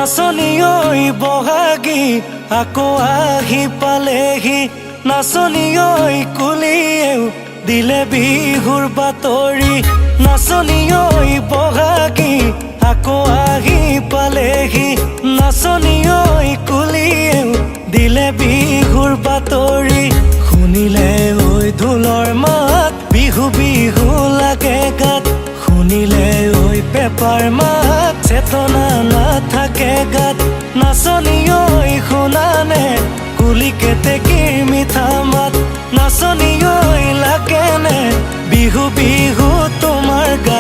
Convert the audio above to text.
নাচনী ঐ বহাগী আকৌ আহি পালেহি নাচনী ঐ কুলিয়েও দিলে বিহুৰ বাতৰি নাচনী ঐ বহাগী আকৌ আহি পালেহি নাচনী ঐ কুলিয়েও দিলে বিহুৰ বাতৰি শুনিলে ঐ ঢোলৰ মাত বিহু বিহু লাগে গাত শুনিলে ঐ পেপাৰ মাত চেতনা নাথাকে গাত নাচনী ঐ শুনানে কুলি কেতেকীৰ মিঠা মাত নাচনী ঐ লাগেনে বিহু বিহু তোমাৰ গাত